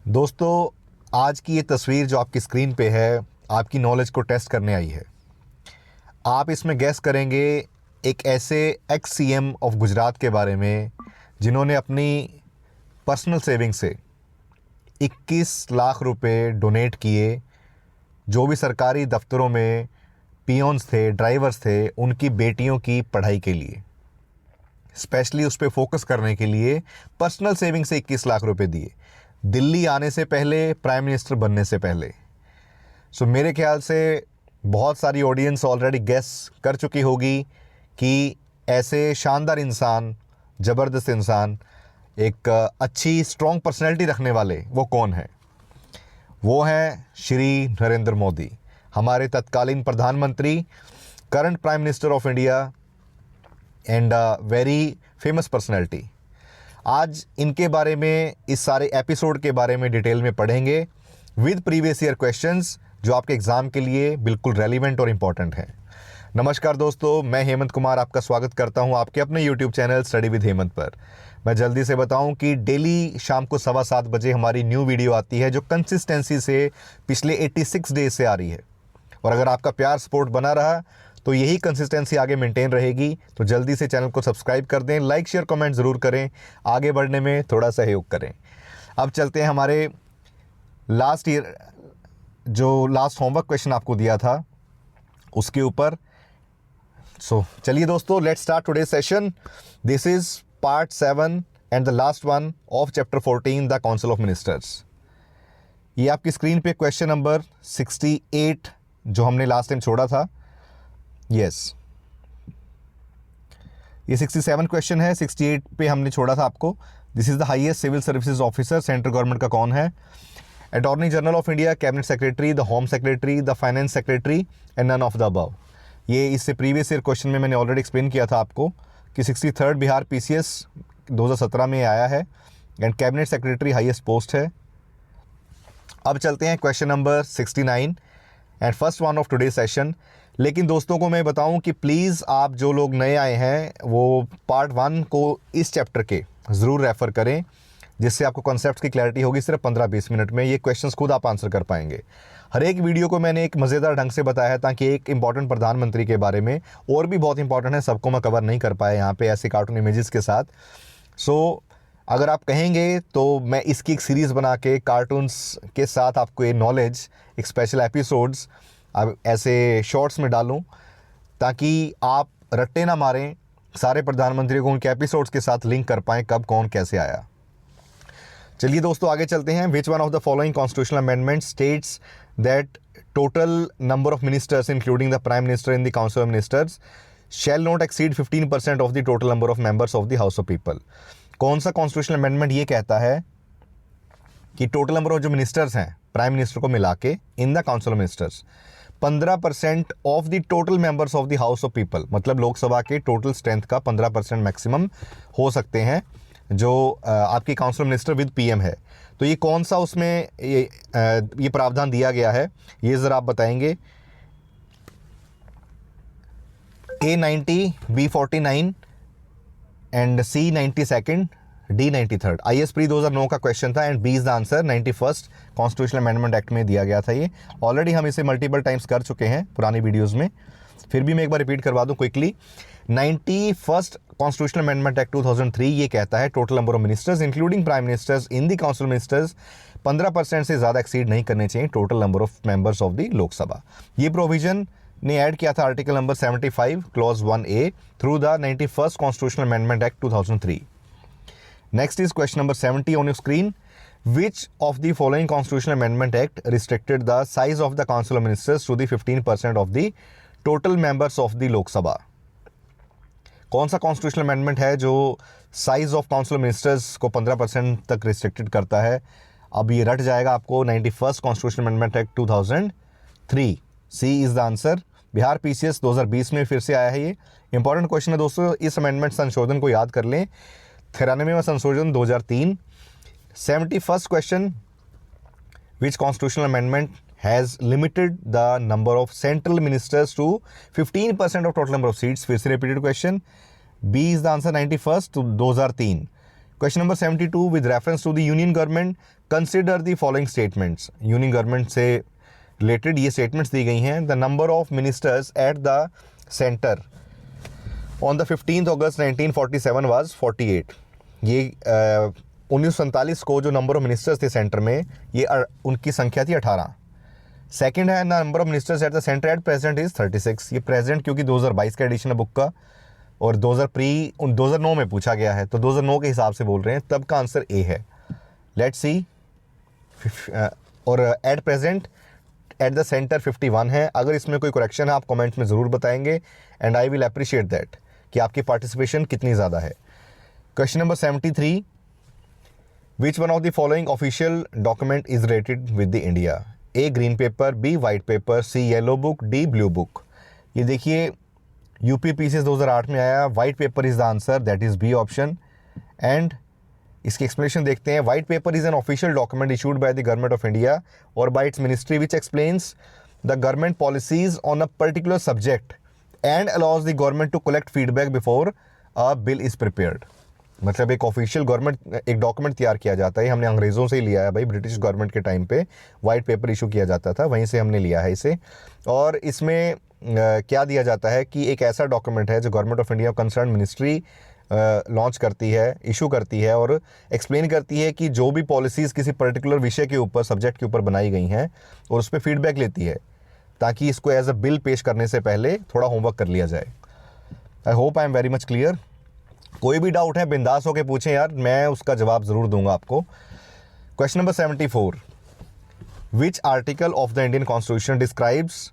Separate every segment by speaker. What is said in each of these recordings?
Speaker 1: दोस्तों, आज की ये तस्वीर जो आपकी स्क्रीन पे है, आपकी नॉलेज को टेस्ट करने आई है। आप इसमें गैस करेंगे एक ऐसे एक्स सीएम ऑफ गुजरात के बारे में जिन्होंने अपनी पर्सनल सेविंग से 21 लाख रुपए डोनेट किए। जो भी सरकारी दफ्तरों में पियोन्स थे, ड्राइवर्स थे, उनकी बेटियों की पढ़ाई के लिए, स्पेशली उस पर फोकस करने के लिए पर्सनल सेविंग से 21 लाख रुपए दिए, दिल्ली आने से पहले, प्राइम मिनिस्टर बनने से पहले। सो मेरे ख्याल से बहुत सारी ऑडियंस ऑलरेडी गेस कर चुकी होगी कि ऐसे शानदार इंसान, ज़बरदस्त इंसान, एक अच्छी स्ट्रॉन्ग पर्सनैलिटी रखने वाले वो कौन है। वो हैं श्री नरेंद्र मोदी, हमारे तत्कालीन प्रधानमंत्री, current prime minister of India and very famous personality. आज इनके बारे में, इस सारे एपिसोड के बारे में डिटेल में पढ़ेंगे विद प्रीवियस ईयर क्वेश्चंस जो आपके एग्ज़ाम के लिए बिल्कुल रेलिवेंट और इम्पॉर्टेंट हैं। नमस्कार दोस्तों, मैं हेमंत कुमार आपका स्वागत करता हूं आपके अपने YouTube channel study with Hemant पर। मैं जल्दी से बताऊं कि डेली शाम को 7:15 बजे हमारी न्यू वीडियो आती है जो कंसिस्टेंसी से पिछले 86 डेज से आ रही है। और अगर आपका प्यार सपोर्ट बना रहा तो यही कंसिस्टेंसी आगे मेंटेन रहेगी। तो जल्दी से चैनल को सब्सक्राइब कर दें, लाइक शेयर कमेंट ज़रूर करें, आगे बढ़ने में थोड़ा सहयोग करें। अब चलते हैं हमारे लास्ट ईयर जो लास्ट होमवर्क क्वेश्चन आपको दिया था उसके ऊपर। सो चलिए दोस्तों, let's start today session. This is part 7 and the last one of chapter 14 the council of ministers. ये आपकी स्क्रीन पे क्वेश्चन नंबर 68 जो हमने लास्ट टाइम छोड़ा था। यस, ये 67 क्वेश्चन है, 68 पे हमने छोड़ा था आपको। This is the highest civil services officer central government का कौन है? Attorney general of India, cabinet secretary, the home secretary, the finance secretary and none of the above. ये इससे प्रीवियस ईयर क्वेश्चन में मैंने ऑलरेडी एक्सप्लेन किया था आपको कि 63rd बिहार PCS 2017 में आया है and cabinet secretary highest post है। अब चलते हैं question number 69 and first one of today session. लेकिन दोस्तों को मैं बताऊं कि प्लीज़ आप जो लोग नए आए हैं वो पार्ट 1 को इस चैप्टर के ज़रूर रेफ़र करें, जिससे आपको कॉन्सेप्ट की क्लैरिटी होगी। सिर्फ 15-20 मिनट में ये क्वेश्चंस खुद आप आंसर कर पाएंगे। हर एक वीडियो को मैंने एक मज़ेदार ढंग से बताया है ताकि एक इंपॉर्टेंट प्रधानमंत्री के बारे में, और भी बहुत इंपॉर्टेंट है, सबको मैं कवर नहीं कर पाया यहाँ पे ऐसे कार्टून इमेजेस के साथ। सो अगर आप कहेंगे तो मैं इसकी एक सीरीज़ बना के कार्टून्स के साथ आपको ये नॉलेज, एक स्पेशल एपिसोड्स अब ऐसे शॉर्ट्स में डालूं ताकि आप रट्टे ना मारें, सारे प्रधानमंत्री को उनके एपिसोड्स के साथ लिंक कर पाएँ कब कौन कैसे आया। चलिए दोस्तों आगे चलते हैं। विच one of the following constitutional amendment states that total number of ministers including the prime minister in the council of ministers shall not exceed 15% of the total number of members of the house of people. कौन सा constitutional amendment ये कहता है कि total number of जो ministers हैं prime minister को मिला के in the council of ministers 15% of the total members of the house of people, मतलब लोकसभा के टोटल स्ट्रेंथ का 15% मैक्सिमम हो सकते हैं जो आपकी council of minister with PM है। तो ये कौन सा उसमें ये प्रावधान दिया गया है, ये ज़रा आप बताएंगे। A90, B49 and C92, D93। IS pre 2009 का क्वेश्चन था and B is the answer. 91st constitutional amendment act में दिया गया था ये। ऑलरेडी हम इसे मल्टीपल टाइम्स कर चुके हैं पुरानी वीडियोस में, फिर भी मैं एक बार रिपीट करवा दूं quickly. 91st constitutional amendment act 2003 ये कहता है total number of ministers including prime ministers in the council ministers 15% से ज़्यादा एक्सीड नहीं करने चाहिए total number of members of the Lok Sabha. ये प्रोविजन ने ऐड किया था article number 75 clause 1A through the 91st constitutional amendment act 2003। Next is question number 70 on your screen. Which of the following constitutional amendment act restricted the size of the council of ministers to the 15% of the total members of the Lok Sabha? कौन सा constitutional amendment है जो size of council of ministers को 15% तक restricted करता है? अब ये रट जाएगा आपको। 91st constitutional amendment act 2003, C is the answer. Bihar PCS 2020 में फिर से आया है ये। इंपॉर्टेंट क्वेश्चन है दोस्तों, इस अमेंडमेंट संशोधन को याद कर लें। 93वां संशोधन 2003। 71st question, which constitutional amendment has limited the number of central ministers to 15% of total number of seats? फिर से repeated question, B is the answer। 91st 2003 question number 72 with reference to the union government consider the following statements. Union government से related ये statements दी गई हैं। The number of ministers at the centre on the 15 August 1947 was 48। ये 1947 को जो number of ministers थे centre में, ये उनकी संख्या थी 18। सेकंड है, number of ministers at the centre at present is 36। ये प्रेजेंट क्योंकि 2022 का एडिशन है बुक का, और 2009 में पूछा गया है, तो 2009 के हिसाब से बोल रहे हैं, तब का आंसर ए है। Let's see. और at present at the centre 51 है। अगर इसमें कोई करेक्शन है आप कमेंट्स में ज़रूर बताएंगे, and I will appreciate that कि आपकी पार्टिसिपेशन कितनी ज़्यादा है। Question number 73, which one of the following official document is related with the India? A green paper, B white paper, C yellow book, D blue book. ये देखिए UPPCS 2008 में आया, white paper is the answer, that is B option. And इसकी explanation देखते हैं। White paper is an official document issued by the government of India और by its ministry which explains the government policies on a particular subject and allows the government to collect feedback before a bill is prepared. मतलब एक official government एक document तैयार किया जाता है, हमने अंग्रेज़ों से ही लिया है भाई, ब्रिटिश गवर्नमेंट के टाइम पे वाइट पेपर इशू किया जाता था, वहीं से हमने लिया है इसे। और इसमें क्या दिया जाता है कि एक ऐसा डॉक्यूमेंट है जो government of India concern ministry launch करती है, इशू करती है और एक्सप्लेन करती है कि जो भी पॉलिसीज़ किसी पर्टिकुलर विषय के ऊपर, सब्जेक्ट के ऊपर बनाई गई हैं, और उस पर फीडबैक लेती है, ताकि इसको एज अ बिल पेश करने से पहले थोड़ा होमवर्क कर लिया जाए। आई hope I am very much clear. कोई भी डाउट है बिंदास होकर पूछें यार, मैं उसका जवाब ज़रूर दूंगा आपको। Question number 74, which article of the Indian constitution describes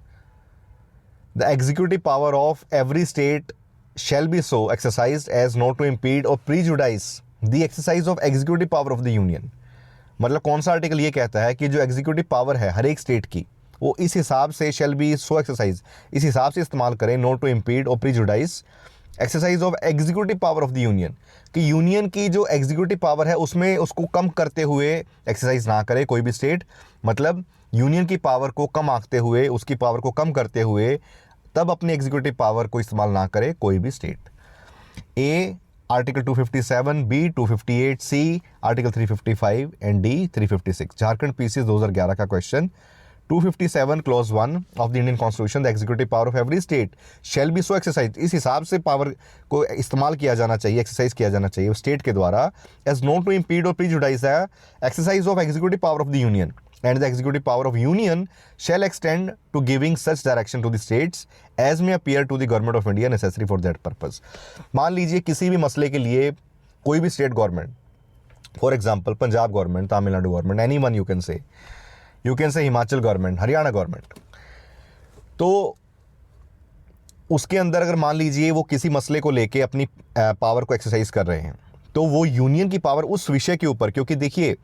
Speaker 1: the executive power of every state shall be so exercised as not to impede or prejudice the exercise of executive power of the union। मतलब कौन सा article ये कहता है कि जो executive power है हर एक स्टेट की, वो इस हिसाब से shall be so exercise, इस हिसाब से इस्तेमाल करें, not to impede or prejudice exercise of executive power of the union, कि यूनियन की जो एग्जीक्यूटिव पावर है उसमें उसको कम करते हुए एक्सरसाइज ना करे कोई भी स्टेट। मतलब यूनियन की पावर को कम आंकते हुए, उसकी पावर को कम करते हुए तब अपनी एग्जीक्यूटिव पावर को इस्तेमाल ना करे कोई भी state. A article 257, B 258, C article 355 and D 356। Jharkhand PCS 2011 का question. 257 clause 1 of the Indian constitution, the executive power of every state shall be so exercise, इस हिसाब से पावर को इस्तेमाल किया जाना चाहिए, एक्सरसाइज किया जाना चाहिए स्टेट के द्वारा, as not to impede or prejudice the exercise of executive power of the union and the executive power of union shall extend to giving such direction to the states as may appear to the government of India necessary for that purpose। मान लीजिए किसी भी मसले के लिए कोई भी state government, for example Punjab government, Tamil Nadu government, anyone you can say Himachal government, Haryana government, तो उसके अंदर अगर मान लीजिए वो किसी मसले को लेके अपनी पावर को एक्सरसाइज कर रहे हैं, तो वो यूनियन की पावर उस विषय के ऊपर, क्योंकि देखिए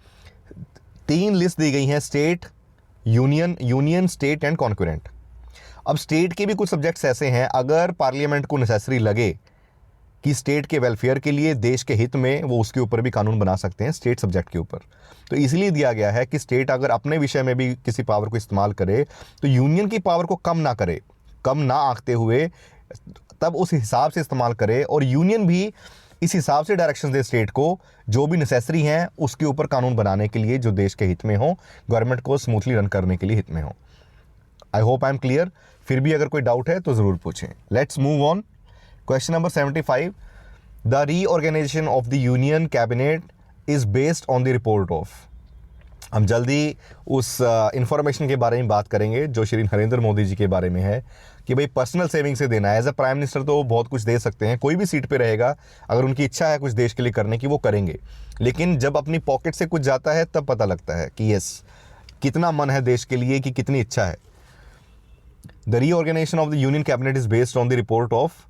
Speaker 1: 3 लिस्ट दी गई हैं, state, union, state and concurrent. अब स्टेट के भी कुछ सब्जेक्ट्स ऐसे हैं अगर पार्लियामेंट को नेसेसरी लगे कि स्टेट के वेलफेयर के लिए, देश के हित में, वो उसके ऊपर भी कानून बना सकते हैं स्टेट सब्जेक्ट के ऊपर। तो इसलिए दिया गया है कि स्टेट अगर अपने विषय में भी किसी पावर को इस्तेमाल करे तो यूनियन की पावर को कम ना करे, कम ना आंकते हुए तब उस हिसाब से इस्तेमाल करे, और यूनियन भी इस हिसाब से डायरेक्शन दे स्टेट को जो भी नेसेसरी हैं उसके ऊपर कानून बनाने के लिए, जो देश के हित में हो, गवर्नमेंट को स्मूथली रन करने के लिए हित में हो। I hope I am clear. फिर भी अगर कोई डाउट है तो ज़रूर पूछें। Let's move on. Question number 75, the reorganisation of the union cabinet is based on the report of. हम जल्दी उस इंफॉर्मेशन के बारे में बात करेंगे जो श्री नरेंद्र मोदी जी के बारे में है, कि भाई पर्सनल सेविंग से देना है। एज अ प्राइम मिनिस्टर तो बहुत कुछ दे सकते हैं, कोई भी सीट पे रहेगा, अगर उनकी इच्छा है कुछ देश के लिए करने की वो करेंगे, लेकिन जब अपनी पॉकेट से कुछ जाता है तब पता लगता है कि यस कितना मन है देश के लिए, कि कितनी इच्छा है। The reorganisation of the union cabinet is based on the report of,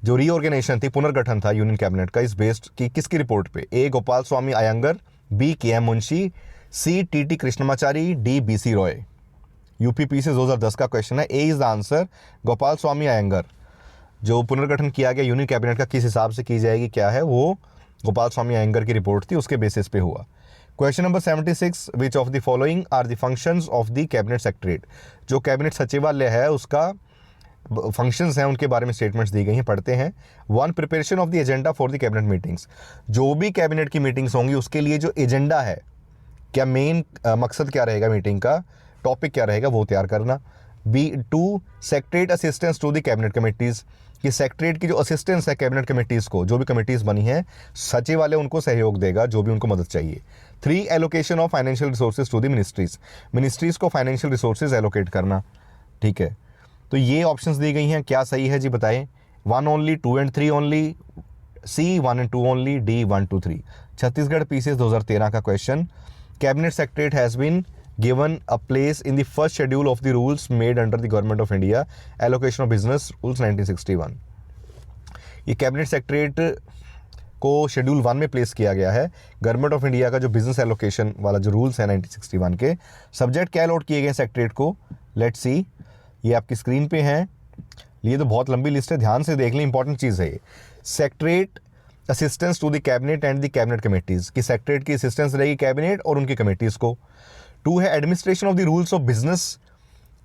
Speaker 1: जो रीऑर्गेनाइजेशन थी, पुनर्गठन था यूनियन कैबिनेट का, इज बेस्ड कि किसकी रिपोर्ट पे? A Gopal Swami Ayyangar, B K M Munshi, C T Krishnamachari, D B C Roy. UPPCS 2010 का क्वेश्चन है। A is the answer Gopal Swami Ayyangar. जो पुनर्गठन किया गया यूनियन कैबिनेट का किस हिसाब से की जाएगी, क्या है वो, गोपाल स्वामी अयंगर की रिपोर्ट थी, उसके बेसिस पे हुआ। Question number 76, which of the following are the functions of the cabinet secretariat. जो कैबिनेट सचिवालय है उसका फंक्शंस हैं उनके बारे में स्टेटमेंट्स दी गई हैं, पढ़ते हैं। 1 preparation of the agenda for the cabinet meetings, जो भी कैबिनेट की मीटिंग्स होंगी उसके लिए जो एजेंडा है, क्या मेन मकसद क्या रहेगा मीटिंग का, टॉपिक क्या रहेगा, वो तैयार करना। B2 secretariat assistance to the cabinet committees, कि सेक्रेटरीट की जो असिस्टेंस है कैबिनेट कमेटीज़ को, जो भी कमेटीज़ बनी हैं, सचिव वाले उनको सहयोग देगा जो भी उनको मदद चाहिए। 3 allocation of financial resources to the ministries, ministries को फाइनेंशियल रिसोर्सेज एलोकेट करना। ठीक है, तो ये ऑप्शंस दी गई हैं, क्या सही है जी बताएं। 1 only, 2 and 3 only, C 1 and 2 only, D 1 2 3। Chhattisgarh PCS 2013 का question, cabinet secretariat has been given a place in the first schedule of the rules made under the Government of India, allocation of business rules 1961। ये cabinet secretariat को schedule 1 में place किया गया है। Government of India का जो business allocation वाला जो रूल्स है 1961 के, सब्जेक्ट क्या अलॉट किए गए सेक्रेटरीट को, लेट्स सी, ये आपकी स्क्रीन पे हैं। ये तो बहुत लंबी लिस्ट है, ध्यान से देख लें, इंपॉर्टेंट चीज़ है ये। Secretariat assistance to the cabinet and the cabinet committees, की सेक्रेटरीट की असिस्टेंस रहेगी कैबिनेट और उनकी कमेटीज़ को। 2 है administration of the rules of business,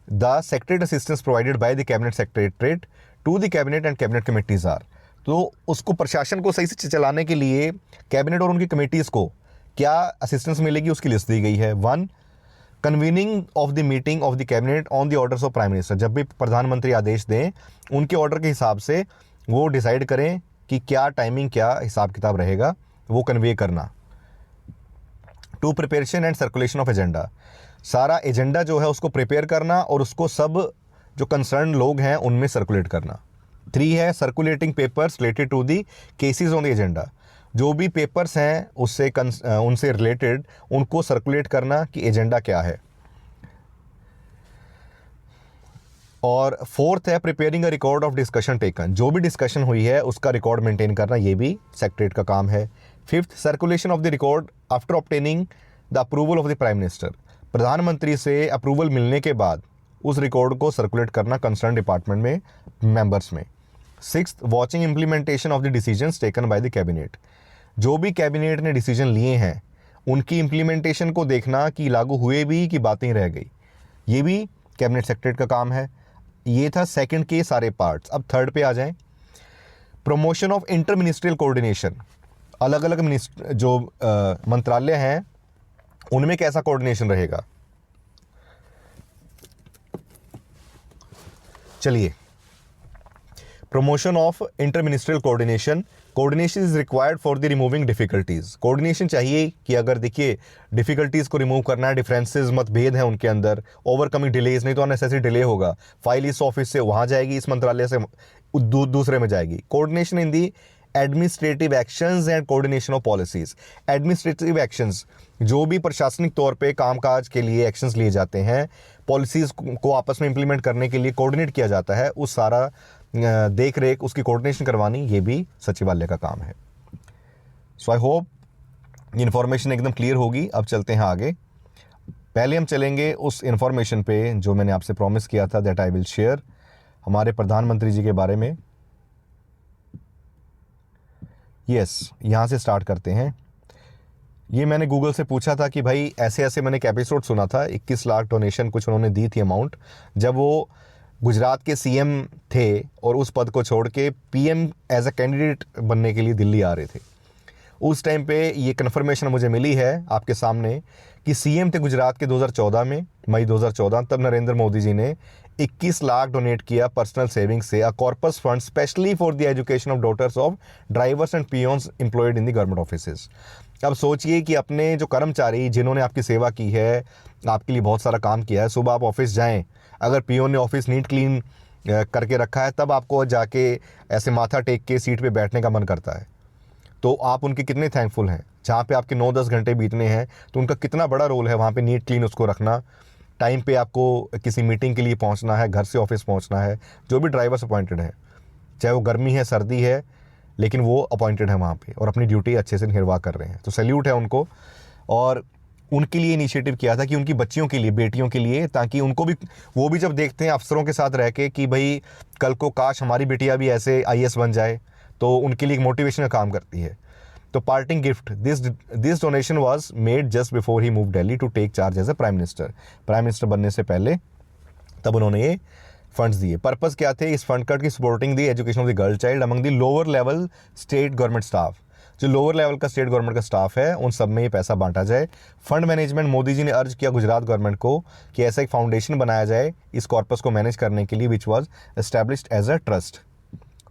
Speaker 1: the secretariat assistance provided by the cabinet secretariat to the cabinet and cabinet committees are. तो उसको प्रशासन को सही से चलाने के लिए कैबिनेट और उनकी कमेटीज़ को क्या असिस्टेंस मिलेगी, उसकी लिस्ट दी गई है। 1 convening of the meeting of the cabinet on the orders of prime minister, जब भी प्रधानमंत्री आदेश दें उनके ऑर्डर के हिसाब से वो डिसाइड करें कि क्या टाइमिंग, क्या हिसाब किताब रहेगा, वो कन्वे करना। 2 preparation and circulation of agenda, सारा एजेंडा जो है उसको प्रिपेयर करना और उसको सब जो कंसर्न लोग हैं उनमें सर्कुलेट करना। 3 है circulating papers related to the cases on the agenda, जो भी पेपर्स हैं उससे उनसे रिलेटेड उनको सर्कुलेट करना कि एजेंडा क्या है। और 4th है preparing a record of discussion taken, जो भी डिस्कशन हुई है उसका रिकॉर्ड मेंटेन करना, ये भी सेक्रेटरीट का काम है। 5th circulation of the record after obtaining the approval of the prime minister, प्रधानमंत्री से अप्रूवल मिलने के बाद उस रिकॉर्ड को सर्कुलेट करना कंसर्न डिपार्टमेंट में, मेंबर्स में। 6th watching implementation of the decisions taken by the cabinet, जो भी कैबिनेट ने डिसीजन लिए हैं उनकी इम्प्लीमेंटेशन को देखना कि लागू हुए भी कि बातें रह गई, ये भी कैबिनेट सेक्रेटरीट का काम है। ये था सेकंड के सारे पार्ट्स। अब थर्ड पे आ जाएं, promotion of inter ministerial coordination, अलग अलग जो मंत्रालय हैं उनमें कैसा कोऑर्डिनेशन रहेगा। चलिए, promotion of inter ministerial coordination, coordination is required for the removing difficulties, coordination चाहिए कि अगर देखिए डिफिकल्टीज को रिमूव करना है, डिफरेंसेस मतभेद हैं उनके अंदर, ओवरकमिंग डिलेज, नहीं तो अननेसेसरी डिले होगा, फाइल इस ऑफिस से वहाँ जाएगी, इस मंत्रालय से दूसरे में जाएगी। Coordination in the administrative actions and coordination of policies, administrative actions, जो भी प्रशासनिक तौर पे कामकाज के लिए एक्शंस लिए जाते हैं, पॉलिसीज़ को आपस में इंप्लीमेंट करने के लिए कोऑर्डिनेट किया जाता है, उस सारा देख रेख उसकी कोऑर्डिनेशन करवानी, ये भी सचिवालय का काम है। सो आई होप इन्फॉर्मेशन एकदम क्लियर होगी। अब चलते हैं आगे। पहले हम चलेंगे उस इन्फॉर्मेशन पे जो मैंने आपसे प्रॉमिस किया था, दैट आई विल शेयर, हमारे प्रधानमंत्री जी के बारे में। यस, यहाँ से स्टार्ट करते हैं। ये मैंने गूगल से पूछा था कि भाई ऐसे ऐसे मैंने एक एपिसोड सुना था, 21 लाख डोनेशन कुछ उन्होंने दी थी अमाउंट, जब वो गुजरात के सीएम थे और उस पद को छोड़ के पीएम एज अ कैंडिडेट बनने के लिए दिल्ली आ रहे थे। उस टाइम पे ये कन्फर्मेशन मुझे मिली है आपके सामने कि सीएम थे गुजरात के 2014 में, मई 2014, तब नरेंद्र मोदी जी ने 21 लाख डोनेट किया पर्सनल सेविंग से, a corpus fund specially for the education of daughters of drivers and peons employed in the government offices. अब सोचिए कि अपने जो कर्मचारी जिन्होंने आपकी सेवा की है, आपके लिए बहुत सारा काम किया है, सुबह आप ऑफिस जाएं, अगर पियोन ने ऑफिस नीट क्लीन करके रखा है तब आपको जाके ऐसे माथा टेक के सीट पे बैठने का मन करता है, तो आप उनके कितने थैंकफुल हैं। जहाँ पे आपके 9-10 घंटे बीतने हैं तो उनका कितना बड़ा रोल है वहाँ पे नीट क्लीन उसको रखना, टाइम पे आपको किसी मीटिंग के लिए पहुँचना है, घर से ऑफिस पहुँचना है, जो भी ड्राइवर्स अपॉइंटेड है, चाहे वो गर्मी है सर्दी है, लेकिन वो अपॉइंटेड है वहाँ पे और अपनी ड्यूटी अच्छे से निर्वाह कर रहे हैं, तो सैल्यूट है उनको। और उनके लिए इनिशिएटिव किया था कि उनकी बच्चियों के लिए, बेटियों के लिए, ताकि उनको भी, वो भी जब देखते हैं अफसरों के साथ रह के कि भाई कल को काश हमारी बेटियाँ भी ऐसे आईएएस बन जाए, तो उनके लिए एक मोटिवेशन का काम करती है। तो parting gift, this donation was made just before he move Delhi to take charge as a prime minister. Prime minister बनने से पहले तब उन्होंने ये फंड्स दिए। पर्पस क्या थे इस फंड कट की? Supporting the education of the girl child among the lower level state government staff. जो लोअर लेवल का स्टेट गवर्नमेंट का स्टाफ है उन सब में ये पैसा बांटा जाए। फंड मैनेजमेंट मोदी जी ने अर्ज किया गुजरात गवर्नमेंट को कि ऐसा एक फाउंडेशन बनाया जाए इस कॉर्पस को मैनेज करने के लिए, which was established as a trust.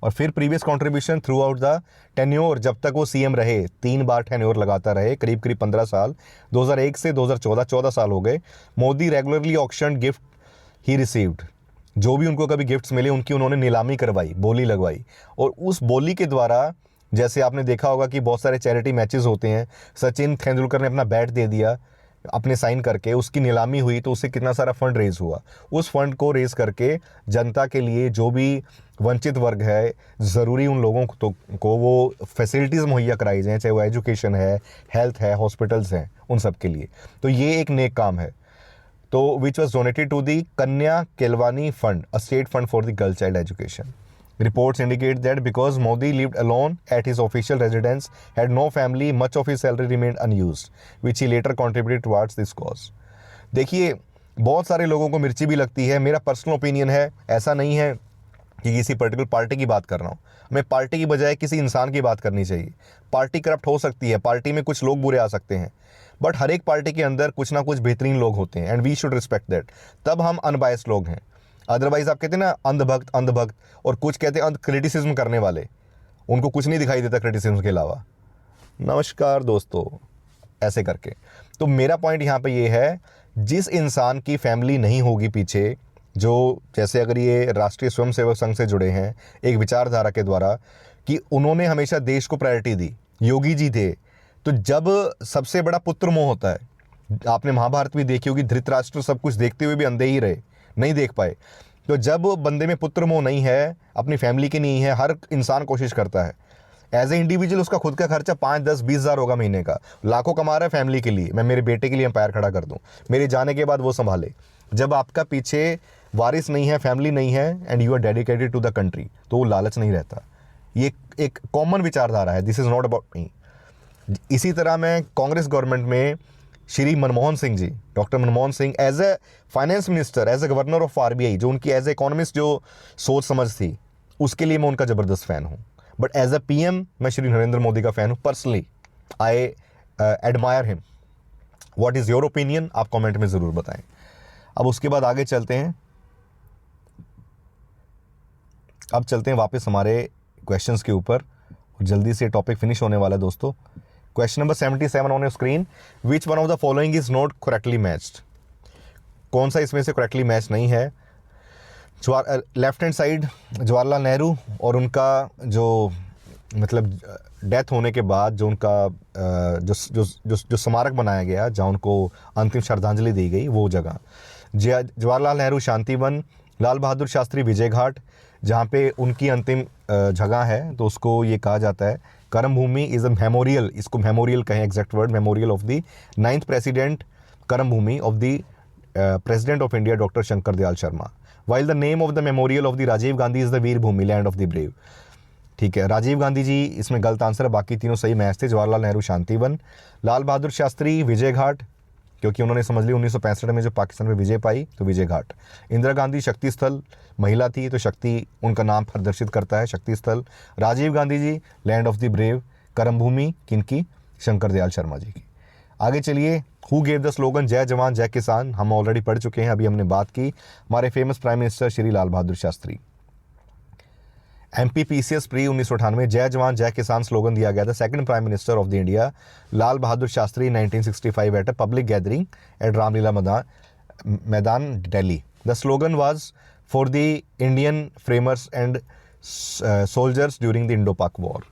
Speaker 1: और फिर previous contribution throughout the tenure, जब तक वो सीएम रहे, 3 बार टेन्योर लगाता रहे, करीब करीब 15 साल, 2001 से 2014, 14 साल हो गए। Modi regularly auction gift he received, जो भी उनको कभी गिफ्ट्स मिले उनकी उन्होंने नीलामी करवाई, बोली लगवाई। और उस बोली के द्वारा, जैसे आपने देखा होगा कि बहुत सारे चैरिटी मैचेस होते हैं, सचिन तेंदुलकर ने अपना बैट दे दिया अपने साइन करके, उसकी नीलामी हुई तो उससे कितना सारा फंड रेज हुआ। उस फंड को रेज करके जनता के लिए, जो भी वंचित वर्ग है, ज़रूरी उन लोगों को वो फैसिलिटीज़ मुहैया कराई जाएँ, चाहे वो एजुकेशन है, हेल्थ है, हॉस्पिटल्स हैं, उन सब के लिए। तो ये एक नेक काम है। तो which was donated to the Kanya Kelavani fund, a state fund for the girl child education. Reports indicate that because Modi lived alone at his official residence, had no family, much of his salary remained unused, which he later contributed towards this cause. देखिए, बहुत सारे लोगों को मिर्ची भी लगती है। मेरा पर्सनल ओपिनियन है, ऐसा नहीं है कि किसी पर्टिकुलर पार्टी की बात कर रहा हूँ। मैं पार्टी की बजाय किसी इंसान की बात करनी चाहिए। पार्टी करप्ट हो सकती है, पार्टी में कुछ लोग बुरे आ सकते हैं, बट हर एक पार्टी के अंदर कुछ ना कुछ बेहतरीन लोग होते हैं, and we should respect that. तब हम अनबायस्ड लोग हैं। अदरवाइज आप कहते हैं ना अंधभक्त अंधभक्त, और कुछ कहते हैं अंध क्रिटिसिज्म करने वाले, उनको कुछ नहीं दिखाई देता क्रिटिसिज्म के अलावा। नमस्कार दोस्तों, ऐसे करके। तो मेरा पॉइंट यहाँ पे ये है, जिस इंसान की फैमिली नहीं होगी पीछे, जो जैसे अगर ये राष्ट्रीय स्वयंसेवक संघ से जुड़े हैं एक विचारधारा के द्वारा कि उन्होंने हमेशा देश को प्रायोरिटी दी, योगी जी थे, तो जब सबसे बड़ा पुत्र मोह होता है, आपने महाभारत भी देखी होगी, धृतराष्ट्र सब कुछ देखते हुए भी अंधे ही रहे, नहीं देख पाए। तो जब बंदे में पुत्र मोह नहीं है, अपनी फैमिली की नहीं है, हर इंसान कोशिश करता है एज ए इंडिविजुअल, उसका खुद का खर्चा 5, 10, 20 हज़ार होगा महीने का, लाखों कमा रहा है फैमिली के लिए, मैं मेरे बेटे के लिए एम्पायर खड़ा कर दूं, मेरे जाने के बाद वो संभाले। जब आपका पीछे वारिस नहीं है, फैमिली नहीं है, and you are dedicated to the country, तो वो लालच नहीं रहता। ये एक कॉमन विचारधारा है, this is not about me. इसी तरह मैं कांग्रेस गवर्नमेंट में Shri Manmohan Singh ji, doctor Manmohan Singh, as a finance minister, as a governor of RBI, जो उनकी एज ए इकोनॉमिस्ट जो सोच समझ थी, उसके लिए मैं उनका ज़बरदस्त फ़ैन हूँ। बट एज ए पीएम मैं श्री नरेंद्र मोदी का फ़ैन हूँ। Personally I admire him. What is your opinion, आप कमेंट में ज़रूर बताएं। अब उसके बाद आगे चलते हैं। अब चलते हैं वापस हमारे क्वेश्चंस के ऊपर, जल्दी से टॉपिक फिनिश होने वाला है दोस्तों। Question number 77 on your screen, which one of the following is not correctly matched? कौन सा इसमें से करेक्टली मैच नहीं है? Left hand side Jawaharlal Nehru और उनका जो मतलब डेथ होने के बाद जो उनका जो स्मारक बनाया गया, जहाँ उनको अंतिम श्रद्धांजलि दी गई, वो जगह जवाहरलाल नेहरू शांति वन, लाल बहादुर शास्त्री विजय घाट, जहाँ पे उनकी अंतिम जगह है, तो उसको ये कहा जाता है Karam Bhoomi is a memorial, इसको मेमोरियल कहें, exact word memorial of the 9th president Karam Bhoomi of the president of India doctor Shankar Dayal Sharma, while the name of the memorial of the Rajiv Gandhi is the Veer Bhoomi, land of the brave. ठीक है, राजीव गांधी जी इसमें गलत answer है, बाकी तीनों सही मैच थे। जवाहरलाल नेहरू शांतिवन, लाल बहादुर शास्त्री विजय घाट, क्योंकि उन्होंने समझ ली 1965 में जो पाकिस्तान में विजय पाई, तो विजय घाट। इंदिरा गांधी शक्ति स्थल, महिला थी तो शक्ति उनका नाम प्रदर्शित करता है, शक्ति स्थल। Rajiv Gandhi ji land of the brave, करम भूमि किनकी? शंकर दयाल शर्मा जी की। आगे चलिए, हु गेव द स्लोगन जय जवान जय किसान? हम ऑलरेडी पढ़ चुके हैं, अभी हमने बात की, हमारे famous prime minister Shri Lal Bahadur Shastri. MPPCS pre 1998 जय जवान जय किसान स्लोगन दिया गया था second prime minister of the India Lal Bahadur Shastri 1965 at a public gathering at Ramlila Maidan Delhi. The slogan was for the Indian farmers and soldiers during the Indo Pak war.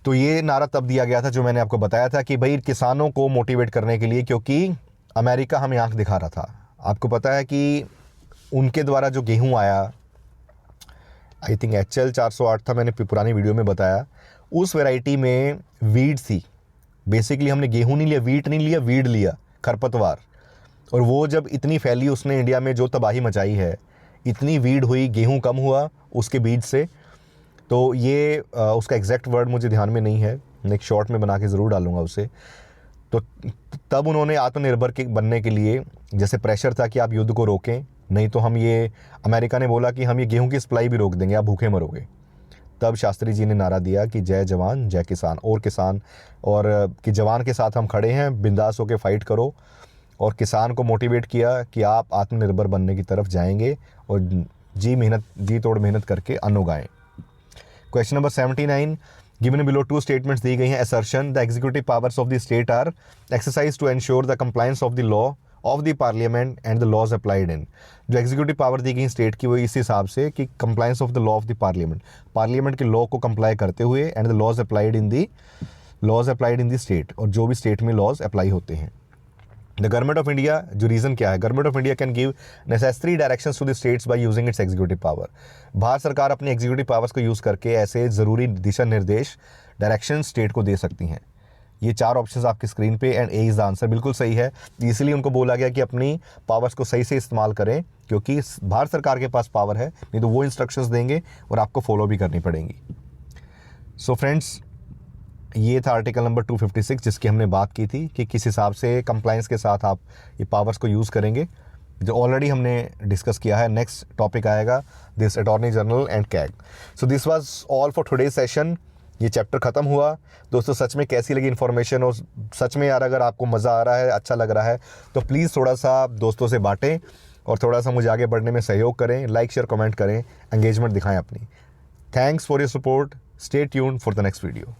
Speaker 1: तो ये नारा तब दिया गया था जो मैंने आपको बताया था कि भाई किसानों को मोटिवेट करने के लिए, क्योंकि अमेरिका हमें आंख दिखा रहा था। आपको पता है कि उनके द्वारा जो गेहूँ आया, आई थिंक HL 408 था, मैंने पुरानी वीडियो में बताया, उस वैरायटी में वीड थी। बेसिकली हमने गेहूं नहीं लिया, वीट नहीं लिया, वीड लिया, खरपतवार। और वो जब इतनी फैली, उसने इंडिया में जो तबाही मचाई है, इतनी वीड हुई, गेहूं कम हुआ उसके बीज से। तो ये उसका एग्जैक्ट वर्ड मुझे ध्यान में नहीं है, मैं एक शॉर्ट में बना के ज़रूर डालूंगा उसे। तो तब उन्होंने आत्मनिर्भर के बनने के लिए, जैसे प्रेशर था कि आप युद्ध को रोकें, नहीं तो हम ये, अमेरिका ने बोला कि हम ये गेहूं की सप्लाई भी रोक देंगे, आप भूखे मरोगे। तब शास्त्री जी ने नारा दिया कि जय जवान जय किसान, और किसान और कि जवान के साथ हम खड़े हैं, बिंदास होकर फाइट करो। और किसान को मोटिवेट किया कि आप आत्मनिर्भर बनने की तरफ जाएंगे और जी तोड़ मेहनत करके अन्न उगाएं। Question number 79, given below two statements दी गई हैं। Assertion the executive powers of the state are exercise to ensure the compliance of the law of the parliament and the laws applied in. जो एग्जीक्यूटिव पावर दी गई state की वो इस हिसाब से कि compliance of the law of the parliament, parliament के law को कंप्लाई करते हुए, and the laws applied in the state, और जो भी स्टेट में लॉज अप्लाई होते हैं। द गवर्नमेंट ऑफ इंडिया, जो रीज़न क्या है, government of India can give necessary directions to the states by using its executive power. भारत सरकार अपने एग्जीक्यूटिव पावर्स को यूज़ करके ऐसे ज़रूरी दिशा निर्देश, डायरेक्शन स्टेट को दे सकती हैं। ये 4 ऑप्शंस आपकी स्क्रीन पे, and A is the answer, बिल्कुल सही है। इसलिए उनको बोला गया कि अपनी पावर्स को सही से इस्तेमाल करें, क्योंकि भारत सरकार के पास पावर है, नहीं तो वो इंस्ट्रक्शंस देंगे और आपको फॉलो भी करनी पड़ेंगी। सो फ्रेंड्स, ये था आर्टिकल नंबर 256 जिसकी हमने बात की थी कि किस हिसाब से कंप्लायंस के साथ आप ये पावर्स को यूज़ करेंगे, जो ऑलरेडी हमने डिस्कस किया है। नेक्स्ट टॉपिक आएगा this attorney general and CAG. So this was all for today session. ये चैप्टर ख़त्म हुआ। दोस्तों, सच में कैसी लगी इन्फॉर्मेशन, और सच में यार अगर आपको मज़ा आ रहा है, अच्छा लग रहा है, तो प्लीज़ थोड़ा सा दोस्तों से बांटें और थोड़ा सा मुझे आगे बढ़ने में सहयोग करें। लाइक शेयर कमेंट करें, एंगेजमेंट दिखाएं अपनी। Thanks for your support. Stay tuned for the next video.